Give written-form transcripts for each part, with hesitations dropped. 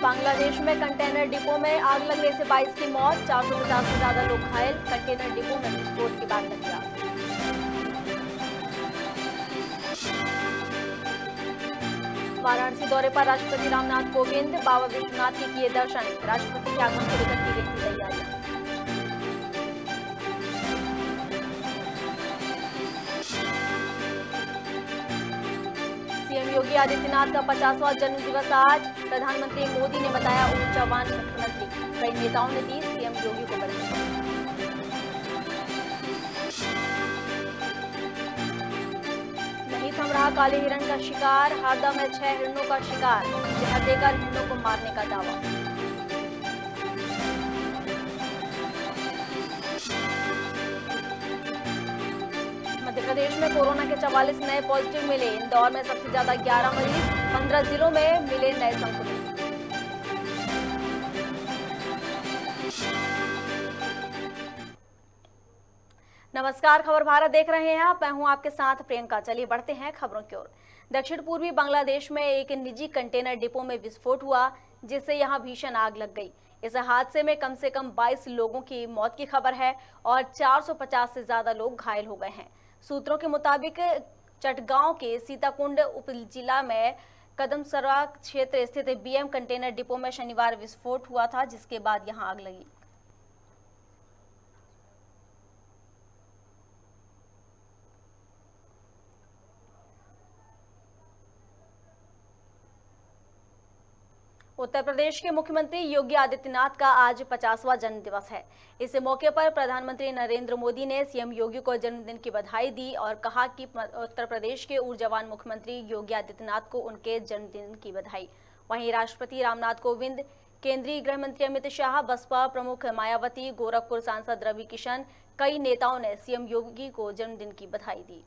बांग्लादेश में container depot में आग लगने से 22 की मौत, 450 से ज्यादा लोग घायल। कंटेनर डिपो में विस्फोट के बाद लग गया। वाराणसी दौरे पर राष्ट्रपति रामनाथ कोविंद, बाबा विश्वनाथ के किए दर्शन। राष्ट्रपति के आगमन को लेकर की गई थी तैयारियां। सीएम योगी आदित्यनाथ का 50वां जन्म दिवस आज। प्रधानमंत्री मोदी ने बताया ऊर्जावान मुख्यमंत्री। कई नेताओं ने दी सीएम योगी को बधाई। नहीं थम रहा काले हिरण का शिकार, हरदा में 6 हिरणों का शिकार। जहर देकर हिरणों को मारने का दावा। मध्य प्रदेश में कोरोना के 44 नए पॉजिटिव मिले। इंदौर में सबसे ज्यादा 11 मरीज। 15 जिलों में मिले नए संक्रमित। नमस्कार, खबर भारत देख रहे हैं आप। मैं हूं आपके साथ प्रियंका। चलिए बढ़ते हैं खबरों की ओर। दक्षिण पूर्वी बांग्लादेश में एक निजी कंटेनर डिपो में विस्फोट हुआ, जिससे यहां भीषण आग लग गई। इस हादसे में कम से कम 22 लोगों की मौत की खबर है और 450 से ज्यादा लोग घायल हो गए हैं। सूत्रों के मुताबिक चटगांव के सीताकुंड उपजिला में कदमसरा क्षेत्र स्थित बीएम कंटेनर डिपो में शनिवार विस्फोट हुआ था, जिसके बाद यहां आग लगी। उत्तर प्रदेश के मुख्यमंत्री योगी आदित्यनाथ का आज 50वां जन्म दिवस है। इस मौके पर प्रधानमंत्री नरेंद्र मोदी ने सीएम योगी को जन्मदिन की बधाई दी और कहा कि उत्तर प्रदेश के ऊर्जावान मुख्यमंत्री योगी आदित्यनाथ को उनके जन्मदिन की बधाई। वहीं राष्ट्रपति रामनाथ कोविंद, केंद्रीय गृह मंत्री अमित शाह, बसपा प्रमुख मायावती, गोरखपुर सांसद रवि किशन, कई नेताओं ने सीएम योगी को जन्मदिन की बधाई दी।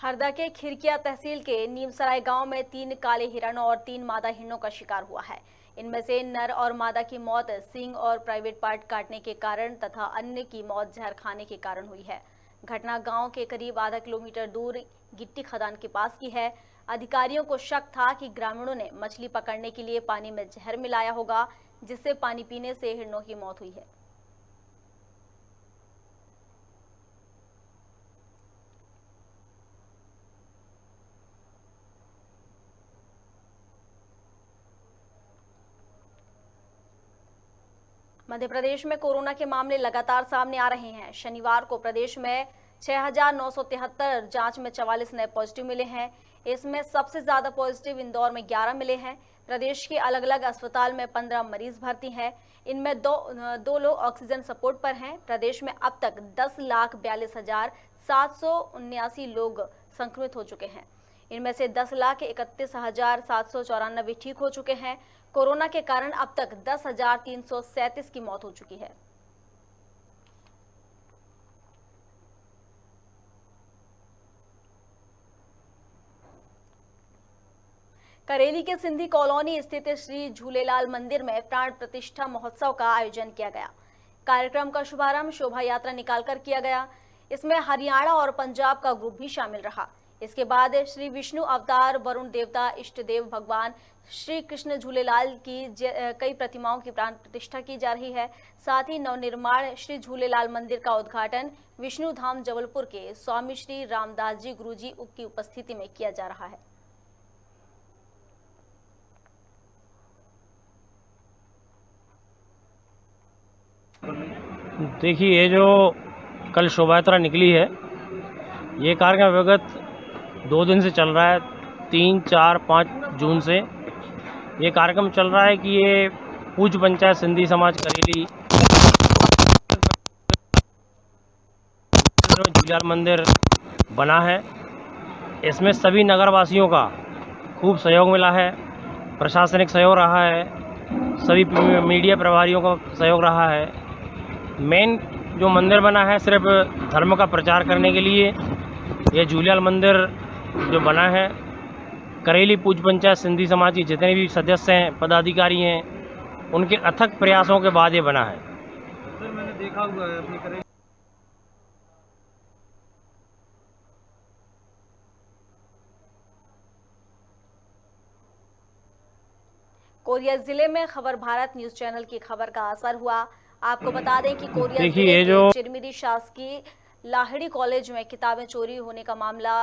हरदा के खिरकिया तहसील के नीमसराय गांव में 3 काले हिरणों और 3 मादा हिरणों का शिकार हुआ है। इनमें से नर और मादा की मौत सींग और प्राइवेट पार्ट काटने के कारण तथा अन्य की मौत जहर खाने के कारण हुई है। घटना गांव के करीब आधा किलोमीटर दूर गिट्टी खदान के पास की है। अधिकारियों को शक था कि ग्रामीणों ने मछली पकड़ने के लिए पानी में जहर मिलाया होगा, जिससे पानी पीने से हिरणों की मौत हुई है। मध्य प्रदेश में कोरोना के मामले लगातार सामने आ रहे हैं। शनिवार को प्रदेश में 6,973 जांच में 44 नए पॉजिटिव मिले हैं। इसमें सबसे ज्यादा पॉजिटिव इंदौर में 11 मिले हैं। प्रदेश के अलग अलग अस्पताल में 15 मरीज भर्ती हैं। इनमें दो लोग ऑक्सीजन सपोर्ट पर हैं। प्रदेश में अब तक 10,42,779 लोग संक्रमित हो चुके हैं। इनमें से 10,31,794 ठीक हो चुके हैं। कोरोना के कारण अब तक 10,337 की मौत हो चुकी है। करेली के सिंधी कॉलोनी स्थित श्री झूलेलाल मंदिर में प्राण प्रतिष्ठा महोत्सव का आयोजन किया गया। कार्यक्रम का शुभारंभ शोभा यात्रा निकालकर किया गया। इसमें हरियाणा और पंजाब का ग्रुप भी शामिल रहा। इसके बाद श्री विष्णु अवतार, वरुण देवता, इष्ट देव भगवान श्री कृष्ण झूलेलाल की कई प्रतिमाओं की प्राण प्रतिष्ठा की जा रही है। साथ ही नवनिर्माण श्री झूलेलाल मंदिर का उद्घाटन विष्णु धाम जबलपुर के स्वामी श्री रामदास जी गुरुजी की उपस्थिति में किया जा रहा है। देखिए, ये जो कल शोभा यात्रा निकली है, ये कार्यक्रम विगत 2 दिन से चल रहा है। 3, 4, 5 जून से ये कार्यक्रम चल रहा है कि ये पूज्य पंचायत सिंधी समाज करेली झूलेलाल मंदिर बना है। इसमें सभी नगरवासियों का खूब सहयोग मिला है, प्रशासनिक सहयोग रहा है सभी मीडिया प्रभारियों का सहयोग रहा है। मेन जो मंदिर बना है सिर्फ धर्म का प्रचार करने के लिए, यह झूलेलाल मंदिर जो बना है करेली पूज पंचायत सिंधी समाज के जितने भी सदस्य हैं, पदाधिकारी हैं, उनके अथक प्रयासों के बाद ये बना है। सर मैंने देखा हुआ है अपनी करेली कोरिया जिले में खबर भारत न्यूज चैनल की खबर का असर हुआ। आपको बता दें कि कोरिया देखिए, जिले ये जो के चिरमिरी शासकीय लाहिड़ी कॉलेज में किताबें चोरी होने का मामला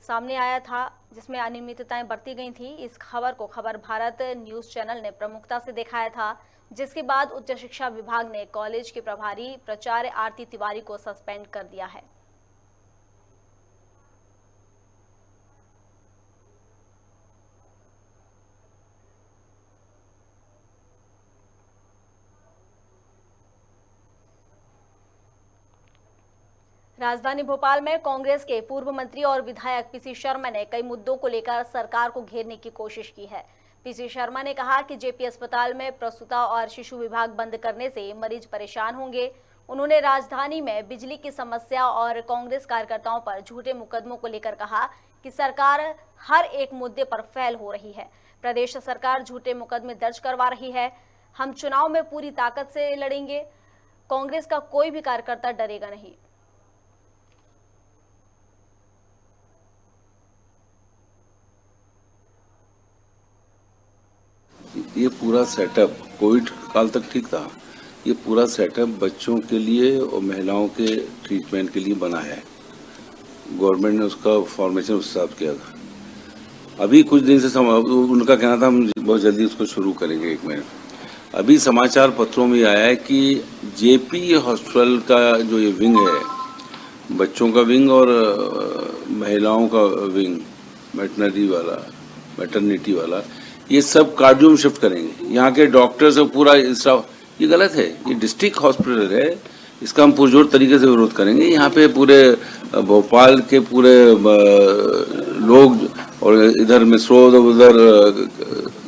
सामने आया था, जिसमें अनियमितताएं बरती गई थी। इस खबर को खबर भारत न्यूज चैनल ने प्रमुखता से दिखाया था, जिसके बाद उच्च शिक्षा विभाग ने कॉलेज के प्रभारी प्राचार्य आरती तिवारी को सस्पेंड कर दिया है। राजधानी भोपाल में कांग्रेस के पूर्व मंत्री और विधायक पीसी शर्मा ने कई मुद्दों को लेकर सरकार को घेरने की कोशिश की है। पीसी शर्मा ने कहा कि जेपी अस्पताल में प्रसूता और शिशु विभाग बंद करने से मरीज परेशान होंगे। उन्होंने राजधानी में बिजली की समस्या और कांग्रेस कार्यकर्ताओं पर झूठे मुकदमों को लेकर कहा कि सरकार हर एक मुद्दे पर फेल हो रही है। प्रदेश सरकार झूठे मुकदमे दर्ज करवा रही है। हम चुनाव में पूरी ताकत से लड़ेंगे। कांग्रेस का कोई भी कार्यकर्ता डरेगा नहीं। ये पूरा सेटअप कोविड काल तक ठीक था। ये पूरा सेटअप बच्चों के लिए और महिलाओं के ट्रीटमेंट के लिए बना है। गवर्नमेंट ने उसका फॉर्मेशन उस हिसाब किया था। अभी कुछ दिन से उनका कहना था हम बहुत जल्दी उसको शुरू करेंगे। 1 मिनट अभी समाचार पत्रों में आया है कि जेपी हॉस्पिटल का जो ये विंग है, बच्चों का विंग और महिलाओं का विंग, मैटरनिटी वाला, ये सब कार्डियो में शिफ्ट करेंगे। यहाँ के डॉक्टर्स और पूरा स्टाफ, ये गलत है। ये डिस्ट्रिक्ट हॉस्पिटल है, इसका हम पुरजोर तरीके से विरोध करेंगे। यहाँ पे पूरे भोपाल के पूरे लोग और इधर मिसरोद और उधर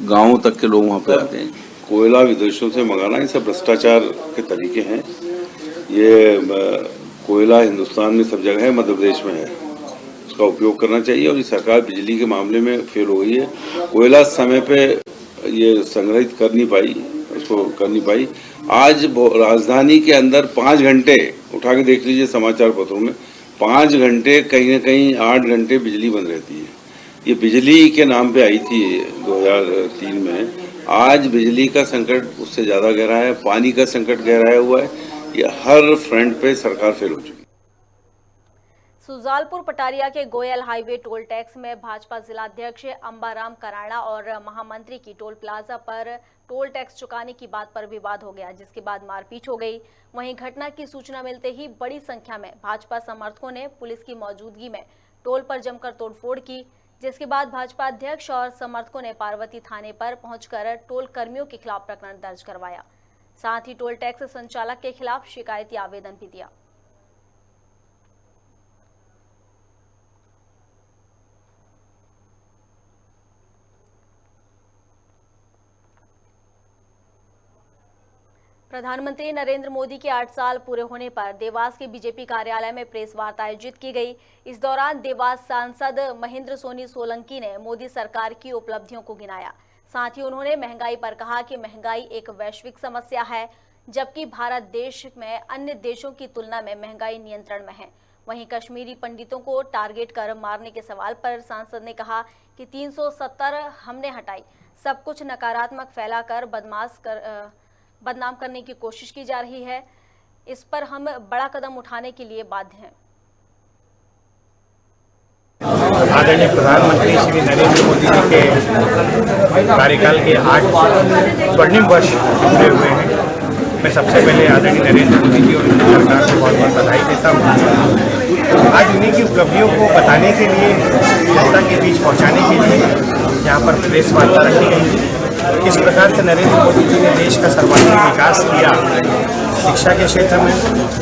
गाँव तक के लोग वहाँ पे आते हैं। कोयला विदेशों से मंगाना, ये सब भ्रष्टाचार के तरीके हैं। ये कोयला हिंदुस्तान में सब जगह है, मध्य प्रदेश में है, का उपयोग करना चाहिए। और ये सरकार बिजली के मामले में फेल हो गई है। कोयला समय पे ये संग्रहित कर नहीं पाई, उसको कर नहीं पाई। आज राजधानी के अंदर 5 घंटे, उठा के देख लीजिए समाचार पत्रों में, 5 घंटे कहीं न कहीं 8 घंटे बिजली बंद रहती है। ये बिजली के नाम पे आई थी 2003 में। आज बिजली का संकट उससे ज्यादा गहरा है, पानी का संकट गहराया हुआ है। ये हर फ्रंट पे सरकार फेल हो चुकी है। सुजालपुर पटारिया के गोयल हाईवे टोल टैक्स में भाजपा जिलाध्यक्ष अंबाराम कराड़ा और महामंत्री की टोल प्लाजा पर टोल टैक्स चुकाने की बात पर विवाद हो गया, जिसके बाद मारपीट हो गई। वहीं घटना की सूचना मिलते ही बड़ी संख्या में भाजपा समर्थकों ने पुलिस की मौजूदगी में टोल पर जमकर तोड़फोड़ की, जिसके बाद भाजपा अध्यक्ष और समर्थकों ने पार्वती थाने पर पहुंचकर टोल कर्मियों के खिलाफ प्रकरण दर्ज करवाया। साथ ही टोल टैक्स संचालक के खिलाफ शिकायती आवेदन भी दिया। प्रधानमंत्री नरेंद्र मोदी के 8 साल पूरे होने पर देवास के बीजेपी कार्यालय में प्रेस वार्ता आयोजित की गई। इस दौरान देवास सांसद महेंद्र सोनी सोलंकी ने मोदी सरकार की उपलब्धियों को गिनाया। साथ ही उन्होंने महंगाई पर कहा कि महंगाई एक वैश्विक समस्या है, जबकि भारत देश में अन्य देशों की तुलना में महंगाई नियंत्रण में है। वहीं कश्मीरी पंडितों को टारगेट कर मारने के सवाल पर सांसद ने कहा कि 370 हमने हटाई, सब कुछ नकारात्मक फैलाकर बदनाम करने की कोशिश की जा रही है। इस पर हम बड़ा कदम उठाने के लिए बाध्य हैं। आदरणीय प्रधानमंत्री श्री नरेंद्र मोदी जी के कार्यकाल के 8 स्वर्णिम वर्ष पूरे हुए हैं। मैं सबसे पहले आदरणीय नरेंद्र मोदी जी और उनकी सरकार को बहुत बहुत बधाई देता हूँ। आज उन्हीं की उपलब्धियों को बताने के लिए, जनता के बीच पहुँचाने के लिए यहाँ पर प्रेस वार्ता रखी गई। किस प्रकार से नरेंद्र मोदी जी ने देश का सर्वांगीण विकास किया, शिक्षा के क्षेत्र में,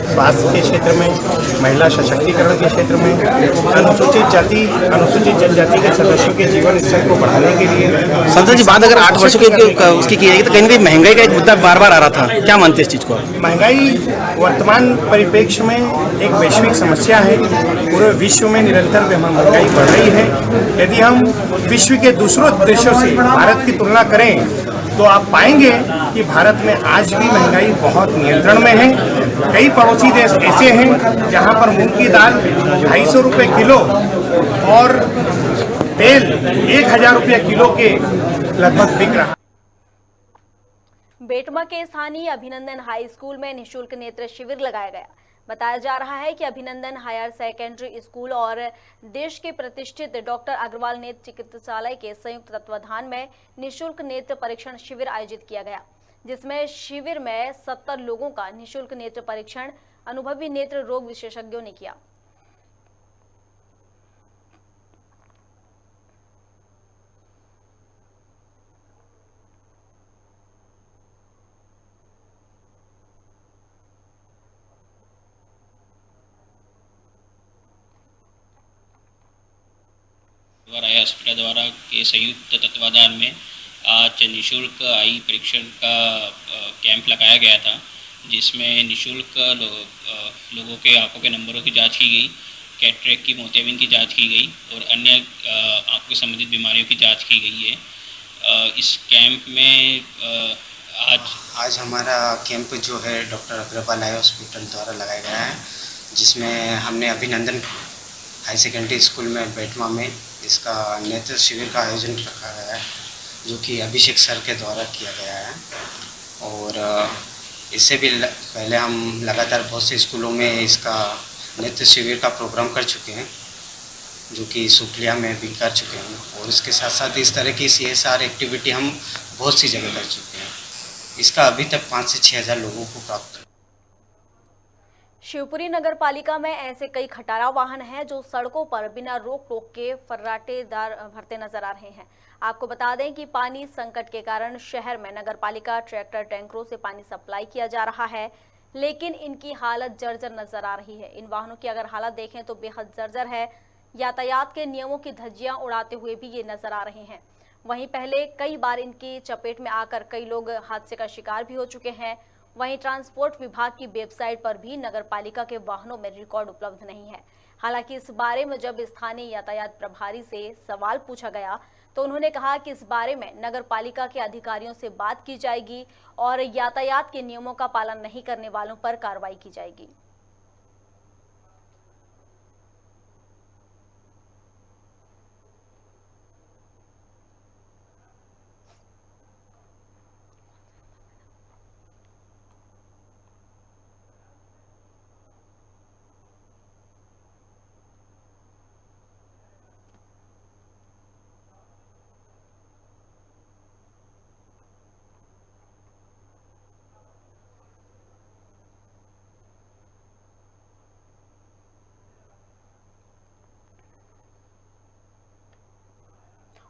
स्वास्थ्य के क्षेत्र में, महिला सशक्तिकरण के क्षेत्र में, अनुसूचित जाति अनुसूचित जनजाति के सदस्यों के जीवन स्तर को बढ़ाने के लिए। संसद जी, बात अगर 8 वर्षों की उसकी की जाएगी तो कहीं ना कहीं महंगाई का एक मुद्दा बार बार आ रहा था, क्या मानते हैं इस चीज़ को? महंगाई वर्तमान परिप्रेक्ष्य में एक वैश्विक समस्या है। पूरे विश्व में निरंतर महंगाई बढ़ रही है। यदि हम विश्व के दूसरों देशों से भारत की तुलना करें तो आप पाएंगे कि भारत में आज भी महंगाई बहुत नियंत्रण में है। कई पड़ोसी देश ऐसे हैं जहां पर मूंग की दाल 250 रुपये किलो और तेल 1000 रुपये किलो के लगभग बिक रहा। बेटमा के स्थानीय अभिनंदन हाई स्कूल में निःशुल्क नेत्र शिविर लगाया गया। बताया जा रहा है कि अभिनंदन हायर सेकेंडरी स्कूल और देश के प्रतिष्ठित डॉक्टर अग्रवाल नेत्र चिकित्सालय के संयुक्त तत्वाधान में निःशुल्क नेत्र परीक्षण शिविर आयोजित किया गया, जिसमें शिविर में 70 लोगों का निःशुल्क नेत्र परीक्षण अनुभवी नेत्र रोग विशेषज्ञों ने किया। राय हॉस्पिटल द्वारा के संयुक्त तत्वाधान में आज निःशुल्क आई परीक्षण का कैंप लगाया गया था, जिसमें निःशुल्क लोगों के आंखों के नंबरों की जांच की गई, कैटरेक्ट की मोतियाबिंद की जांच की गई और अन्य आंखों से संबंधित बीमारियों की जांच की गई है। इस कैंप में आज हमारा कैंप जो है डॉक्टर अग्रवाल आई हॉस्पिटल द्वारा लगाया गया है, जिसमें हमने अभिनंदन हाई सेकेंडरी स्कूल में बेटमा में इसका नेत्र शिविर का आयोजन रखा गया है, जो कि अभिषेक सर के द्वारा किया गया है। और इससे भी पहले हम लगातार बहुत से स्कूलों में इसका नेत्र शिविर का प्रोग्राम कर चुके हैं, जो कि सुखलिया में भी कर चुके हैं। और इसके साथ साथ इस तरह की CSR एक्टिविटी हम बहुत सी जगह कर चुके हैं। इसका अभी तक 5 से 6 हज़ार लोगों को प्राप्त। शिवपुरी नगर पालिका में ऐसे कई खटारा वाहन हैं जो सड़कों पर बिना रोक टोक के फर्राटेदार भरते नजर आ रहे हैं। आपको बता दें कि पानी संकट के कारण शहर में नगर पालिका ट्रैक्टर टैंकरों से पानी सप्लाई किया जा रहा है, लेकिन इनकी हालत जर्जर नजर आ रही है। इन वाहनों की अगर हालत देखें तो बेहद जर्जर है। यातायात के नियमों की धज्जियां उड़ाते हुए भी ये नजर आ रहे हैं। वहीं पहले कई बार इनकी चपेट में आकर कई लोग हादसे का शिकार भी हो चुके हैं। वहीं ट्रांसपोर्ट विभाग की वेबसाइट पर भी नगर पालिका के वाहनों में रिकॉर्ड उपलब्ध नहीं है। हालांकि इस बारे में जब स्थानीय यातायात प्रभारी से सवाल पूछा गया तो उन्होंने कहा कि इस बारे में नगर पालिका के अधिकारियों से बात की जाएगी और यातायात के नियमों का पालन नहीं करने वालों पर कार्रवाई की जाएगी।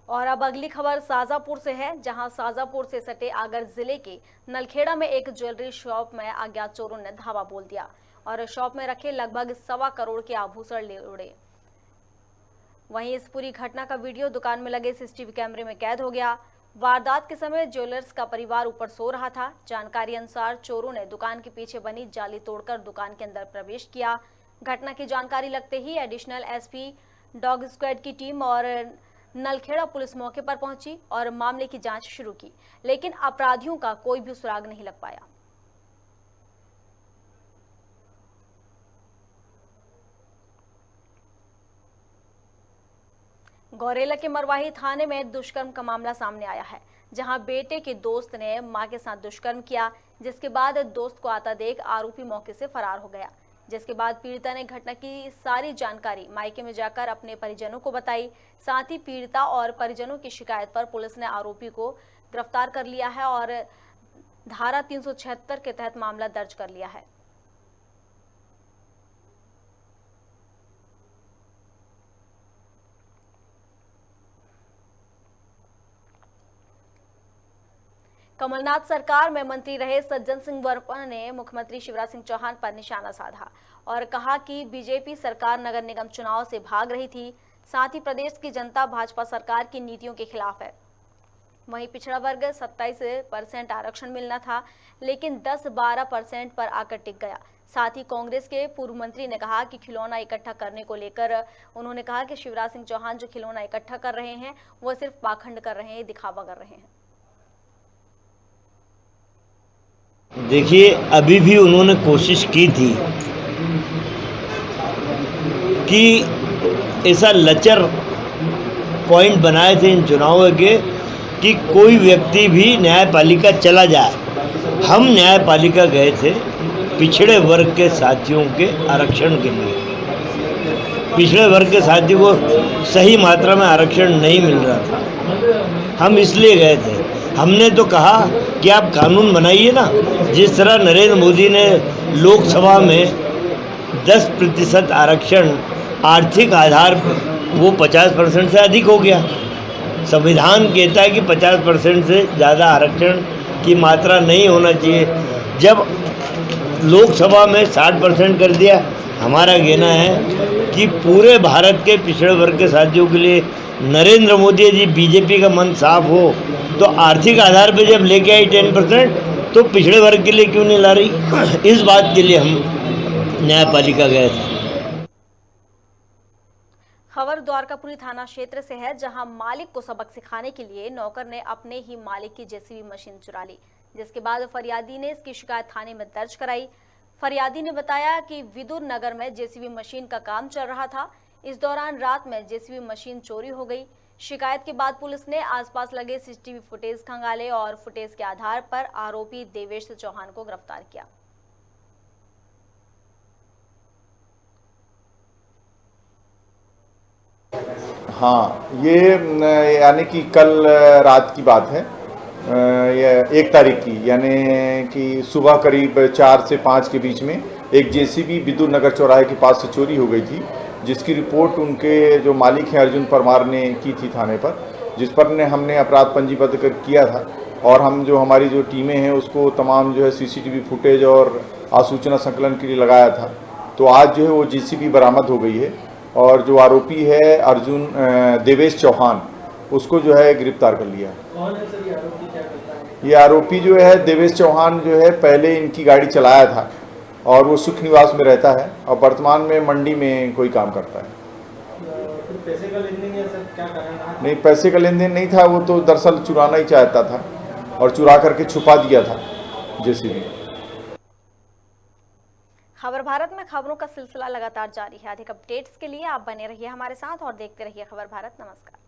और अब अगली खबर शाजापुर से है, जहां शाजापुर से सटे आगर जिले के नलखेड़ा में एक ज्वेलरी शॉप में अज्ञात चोरों ने धावा बोल दिया और शॉप में रखे लगभग 1.25 करोड़ के आभूषण ले उड़े। वहीं इस पूरी घटना का वीडियो दुकान में लगे CCTV कैमरे में कैद हो गया। वारदात के समय ज्वेलर्स का परिवार ऊपर सो रहा था। जानकारी अनुसार चोरों ने दुकान के पीछे बनी जाली तोड़कर दुकान के अंदर प्रवेश किया। घटना की जानकारी लगते ही एडिशनल SP डॉग स्क्वाड की टीम और नलखेड़ा पुलिस मौके पर पहुंची और मामले की जांच शुरू की, लेकिन अपराधियों का कोई भी सुराग नहीं लग पाया। गौरेला के मरवाही थाने में दुष्कर्म का मामला सामने आया है, जहां बेटे के दोस्त ने मां के साथ दुष्कर्म किया, जिसके बाद दोस्त को आता देख आरोपी मौके से फरार हो गया। जिसके बाद पीड़िता ने घटना की सारी जानकारी मायके में जाकर अपने परिजनों को बताई। साथ ही पीड़िता और परिजनों की शिकायत पर पुलिस ने आरोपी को गिरफ्तार कर लिया है और धारा 376 के तहत मामला दर्ज कर लिया है। कमलनाथ सरकार में मंत्री रहे सज्जन सिंह वर्मा ने मुख्यमंत्री शिवराज सिंह चौहान पर निशाना साधा और कहा कि बीजेपी सरकार नगर निगम चुनाव से भाग रही थी। साथ ही प्रदेश की जनता भाजपा सरकार की नीतियों के खिलाफ है। वहीं पिछड़ा वर्ग 27% आरक्षण मिलना था, लेकिन 10-12% पर आकर टिक गया। साथ ही कांग्रेस के पूर्व मंत्री ने कहा कि खिलौना इकट्ठा करने को लेकर उन्होंने कहा कि शिवराज सिंह चौहान जो खिलौना इकट्ठा कर रहे हैं वो सिर्फ पाखंड कर रहे हैं, दिखावा कर रहे हैं। देखिए, अभी भी उन्होंने कोशिश की थी कि ऐसा लचर पॉइंट बनाए थे इन चुनावों के कि कोई व्यक्ति भी न्यायपालिका चला जाए। हम न्यायपालिका गए थे पिछड़े वर्ग के साथियों के आरक्षण के लिए। पिछड़े वर्ग के साथियों को सही मात्रा में आरक्षण नहीं मिल रहा था, हम इसलिए गए थे। हमने तो कहा कि आप कानून बनाइए ना, जिस तरह नरेंद्र मोदी ने लोकसभा में 10% आरक्षण आर्थिक आधार पर, वो 50% से अधिक हो गया। संविधान कहता है कि 50% से ज़्यादा आरक्षण की मात्रा नहीं होना चाहिए। जब लोकसभा में 60% कर दिया, हमारा कहना है कि पूरे भारत के पिछड़े वर्ग के साथियों के लिए नरेंद्र मोदी जी बीजेपी का मन साफ हो तो आर्थिक आधार पर जब लेके आई 10%, तो पिछड़े वर्ग के लिए क्यों नहीं ला रही। इस बात के लिए हम न्यायपालिका गए थे। खबर द्वारकापुरी थाना क्षेत्र से है, जहां मालिक को सबक सिखाने के लिए नौकर ने अपने ही मालिक की जेसीबी मशीन चुरा ली, जिसके बाद फरियादी ने इसकी शिकायत थाने में दर्ज कराई। फरियादी ने बताया कि विदुर नगर में जेसीबी मशीन का काम चल रहा था। इस दौरान रात में जेसीबी मशीन चोरी हो गई। शिकायत के बाद पुलिस ने आसपास लगे सीसीटीवी फुटेज खंगाले और फुटेज के आधार पर आरोपी देवेश चौहान को गिरफ्तार किया। हाँ, ये यानी कि कल रात की बात है, ये 1 तारीख की, यानी कि सुबह करीब 4 से 5 के बीच में एक जेसीबी विदुर नगर चौराहे के पास से चोरी हो गई थी, जिसकी रिपोर्ट उनके जो मालिक हैं अर्जुन परमार ने की थी थाने पर, जिस पर हमने अपराध पंजीबद्ध किया था। और हम जो हमारी जो टीमें हैं उसको तमाम जो है सीसीटीवी फुटेज और आसूचना संकलन के लिए लगाया था। तो आज जो है वो जेसीबी बरामद हो गई है और जो आरोपी है अर्जुन देवेश चौहान, उसको जो है गिरफ्तार कर लिया है। कौन है सर ये आरोपी, क्या करता है? ये आरोपी जो है देवेश चौहान जो है पहले इनकी गाड़ी चलाया था और वो सुख निवास में रहता है और वर्तमान में मंडी में कोई काम करता है। फिर पैसे का लेन देन या सर क्या कारण रहा? नहीं, पैसे का लेन देन नहीं था, वो तो दरअसल चुराना ही चाहता था और चुरा करके छुपा दिया था जेसीबी। खबर भारत में खबरों का सिलसिला लगातार जारी है। अधिक अपडेट्स के लिए आप बने रहिए हमारे साथ और देखते रहिए खबर भारत। नमस्कार।